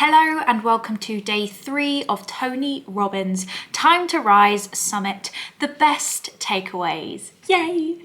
Hello and welcome to day 3 of Tony Robbins' Time to Rise Summit, the best takeaways. Yay!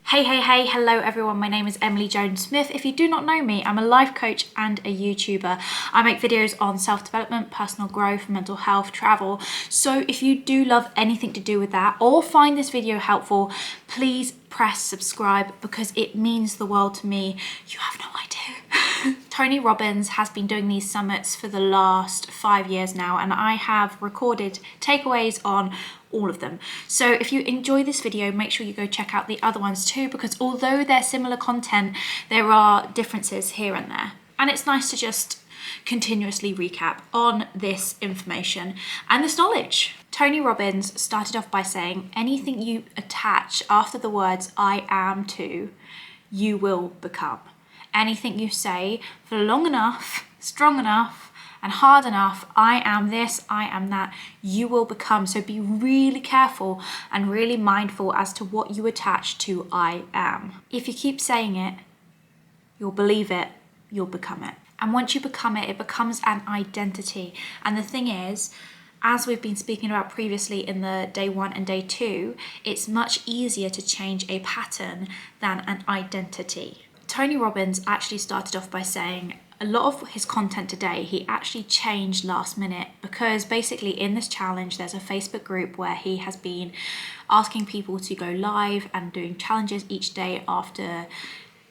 Hey, hello everyone, my name is Emily Jones-Smith. If you do not know me, I'm a life coach and a YouTuber. I make videos on self-development, personal growth, mental health, travel. So if you do love anything to do with that or find this video helpful, please press subscribe because it means the world to me. You have no idea. Tony Robbins has been doing these summits for the last 5 years now, and I have recorded takeaways on all of them. So if you enjoy this video, make sure you go check out the other ones too, because although they're similar content, there are differences here and there. And it's nice to just continuously recap on this information and this knowledge. Tony Robbins started off by saying, anything you attach after the words I am to, you will become. Anything you say for long enough, strong enough, and hard enough, I am this, I am that, you will become. So be really careful and really mindful as to what you attach to I am. If you keep saying it, you'll believe it, you'll become it. And once you become it, it becomes an identity. And the thing is, as we've been speaking about previously in the day 1 and day 2, it's much easier to change a pattern than an identity. Tony Robbins actually started off by saying a lot of his content today, he actually changed last minute, because basically in this challenge, there's a Facebook group where he has been asking people to go live and doing challenges each day after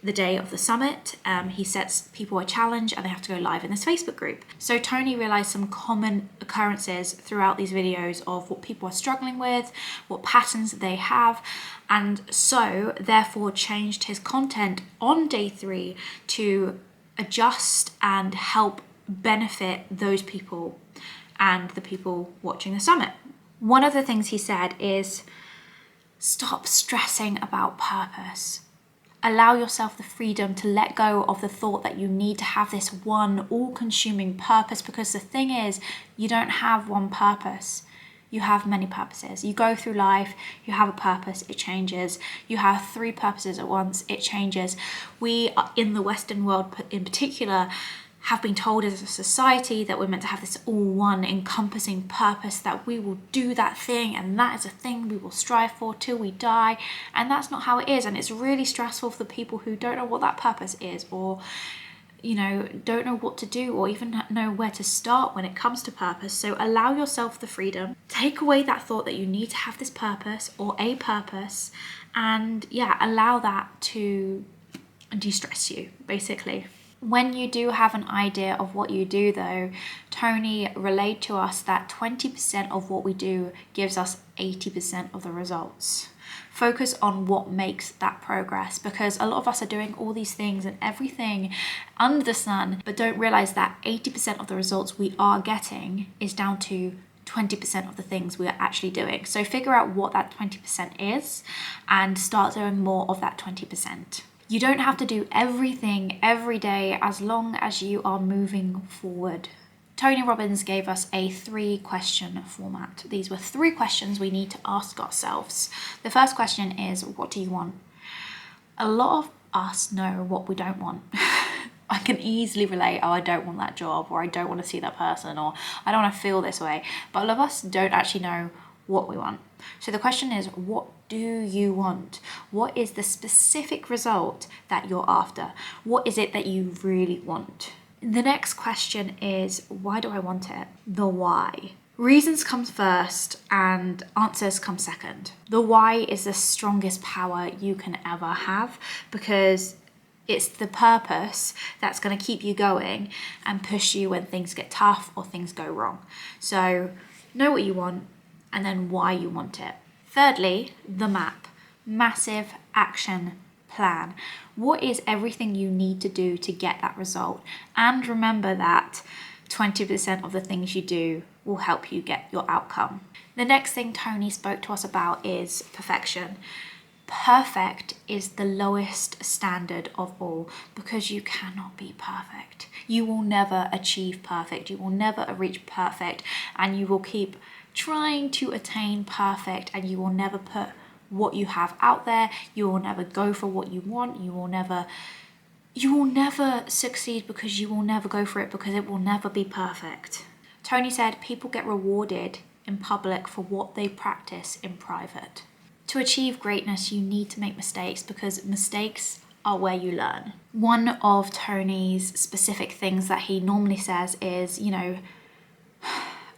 the day of the summit. He sets people a challenge and they have to go live in this Facebook group. So Tony realized some common occurrences throughout these videos of what people are struggling with, what patterns they have, and so therefore changed his content on day 3 to adjust and help benefit those people and the people watching the summit. One of the things he said is stop stressing about purpose. Allow yourself the freedom to let go of the thought that you need to have this one all-consuming purpose, because the thing is, you don't have one purpose. You have many purposes. You go through life, you have a purpose, it changes. You have 3 purposes at once, it changes. We are in the Western world in particular have been told as a society that we're meant to have this all one encompassing purpose, that we will do that thing and that is a thing we will strive for till we die. And that's not how it is. And it's really stressful for the people who don't know what that purpose is, or don't know what to do, or even know where to start when it comes to purpose. So allow yourself the freedom, take away that thought that you need to have this purpose or a purpose, and allow that to de-stress you, basically. When you do have an idea of what you do though, Tony relayed to us that 20% of what we do gives us 80% of the results. Focus on what makes that progress, because a lot of us are doing all these things and everything under the sun, but don't realize that 80% of the results we are getting is down to 20% of the things we are actually doing. So figure out what that 20% is and start doing more of that 20%. You don't have to do everything every day as long as you are moving forward. Tony Robbins gave us a 3-question format. These were 3 questions we need to ask ourselves. The first question is, what do you want? A lot of us know what we don't want. I can easily relate, I don't want that job, or I don't want to see that person, or I don't want to feel this way. But a lot of us don't actually know what we want. So the question is, what do you want? What is the specific result that you're after? What is it that you really want? The next question is, why do I want it? The why. Reasons comes first and answers come second. The why is the strongest power you can ever have, because it's the purpose that's going to keep you going and push you when things get tough or things go wrong. So know what you want and then why you want it. Thirdly, the map. Massive action plan. What is everything you need to do to get that result? And remember that 20% of the things you do will help you get your outcome. The next thing Tony spoke to us about is perfection. Perfect is the lowest standard of all, because you cannot be perfect. You will never achieve perfect. You will never reach perfect, and you will keep trying to attain perfect, and you will never put what you have out there. You will never go for what you want. You will never succeed because you will never go for it, because it will never be perfect. Tony said people get rewarded in public for what they practice in private. To achieve greatness, you need to make mistakes, because mistakes are where you learn. One of Tony's specific things that he normally says is, you know,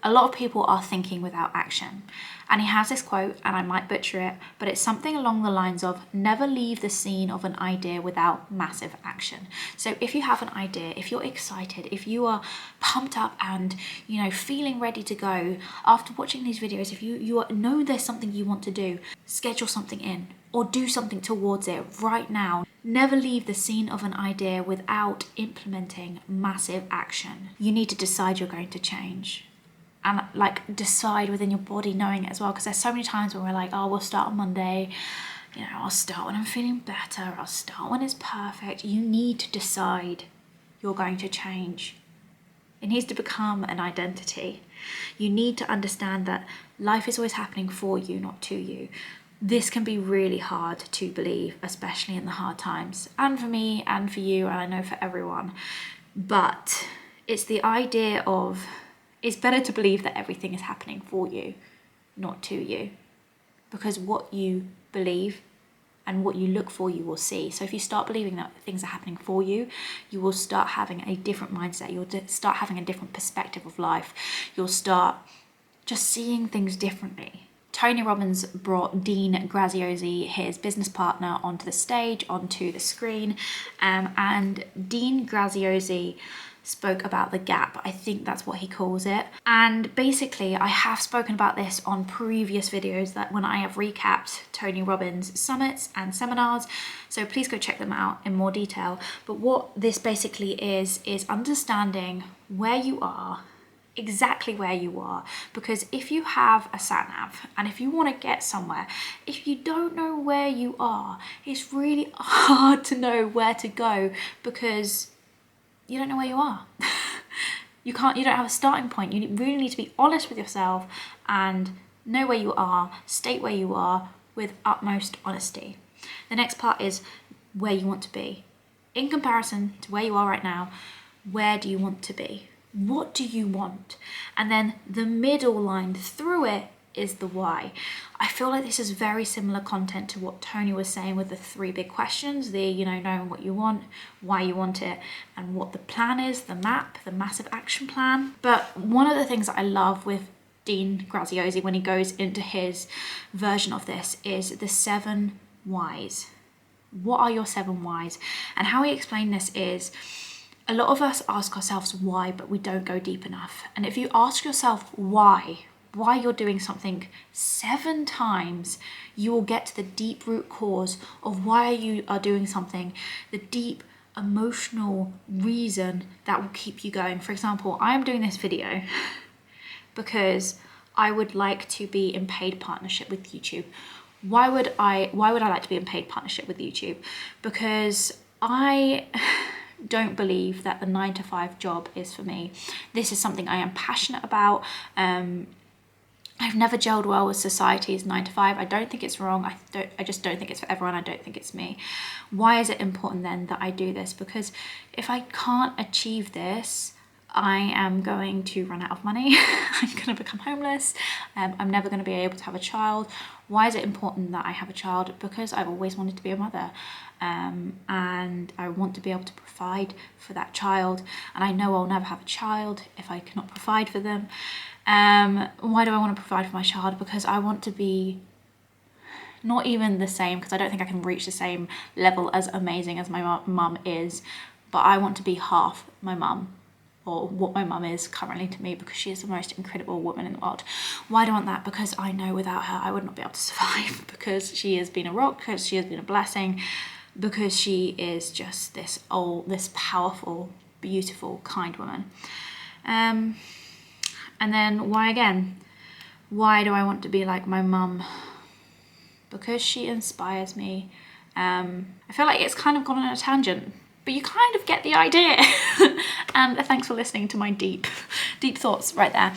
a lot of people are thinking without action. And he has this quote, and I might butcher it, but it's something along the lines of, never leave the scene of an idea without massive action. So if you have an idea, if you're excited, if you are pumped up and, you know, feeling ready to go, after watching these videos, if you know there's something you want to do, schedule something in or do something towards it right now. Never leave the scene of an idea without implementing massive action. You need to decide you're going to change. And like decide within your body, knowing it as well, because there's so many times when we're like, oh, we'll start on Monday, you know, I'll start when I'm feeling better, I'll start when it's perfect. You need to decide you're going to change. It needs to become an identity. You need to understand that life is always happening for you, not to you. This can be really hard to believe, especially in the hard times, and for me and for you, and I know for everyone. But it's the idea of, it's better to believe that everything is happening for you, not to you. Because what you believe and what you look for, you will see. So if you start believing that things are happening for you, you will start having a different mindset. You'll start having a different perspective of life. You'll start just seeing things differently. Tony Robbins brought Dean Graziosi, his business partner, onto the stage, onto the screen. And Dean Graziosi spoke about the gap. I think that's what he calls it. And basically, I have spoken about this on previous videos, that when I have recapped Tony Robbins summits and seminars, so please go check them out in more detail. But what this basically is understanding where you are, exactly where you are. Because if you have a sat nav and if you want to get somewhere, if you don't know where you are, it's really hard to know where to go, because you don't know where you are. You don't have a starting point. You really need to be honest with yourself and know where you are, state where you are with utmost honesty. The next part is where you want to be. In comparison to where you are right now, where do you want to be? What do you want? And then the middle line through it is the why. I feel like this is very similar content to what Tony was saying with the 3 big questions, the, you know, knowing what you want, why you want it, and what the plan is, the map, the massive action plan. But one of the things that I love with Dean Graziosi when he goes into his version of this is the 7 whys. What are your 7 whys? And how he explained this is, a lot of us ask ourselves why, but we don't go deep enough. And if you ask yourself why you're doing something 7 times, you will get to the deep root cause of why you are doing something, the deep emotional reason that will keep you going. For example, I am doing this video because I would like to be in paid partnership with YouTube. Why would I like to be in paid partnership with YouTube? Because I don't believe that the 9-to-5 job is for me. This is something I am passionate about. I've never gelled well with society's 9-to-5. I don't think it's wrong. I just don't think it's for everyone. I don't think it's me. Why is it important then that I do this? Because if I can't achieve this, I am going to run out of money. I'm going to become homeless. I'm never going to be able to have a child. Why is it important that I have a child? Because I've always wanted to be a mother. And I want to be able to provide for that child. And I know I'll never have a child if I cannot provide for them. Why do I want to provide for my child? Because I want to be not even the same, because I don't think I can reach the same level as amazing as my mum is, but I want to be half my mum, or what my mum is currently to me, because she is the most incredible woman in the world. Why do I want that? Because I know without her I would not be able to survive, because she has been a rock, because she has been a blessing, because she is just this powerful, beautiful, kind woman. And then why again? Why do I want to be like my mum? Because she inspires me. I feel like it's kind of gone on a tangent, but you kind of get the idea. And thanks for listening to my deep thoughts right there.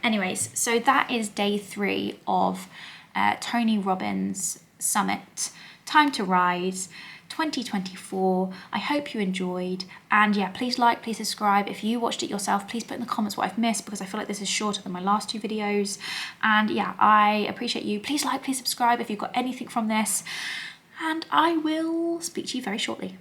Anyways, so that is day 3 of Tony Robbins' Summit, Time to Rise 2024. I hope you enjoyed, and yeah, please like, please subscribe. If you watched it yourself, please put in the comments what I've missed, because I feel like this is shorter than my last 2 videos. And yeah, I appreciate you. Please like, please subscribe if you've got anything from this, and I will speak to you very shortly.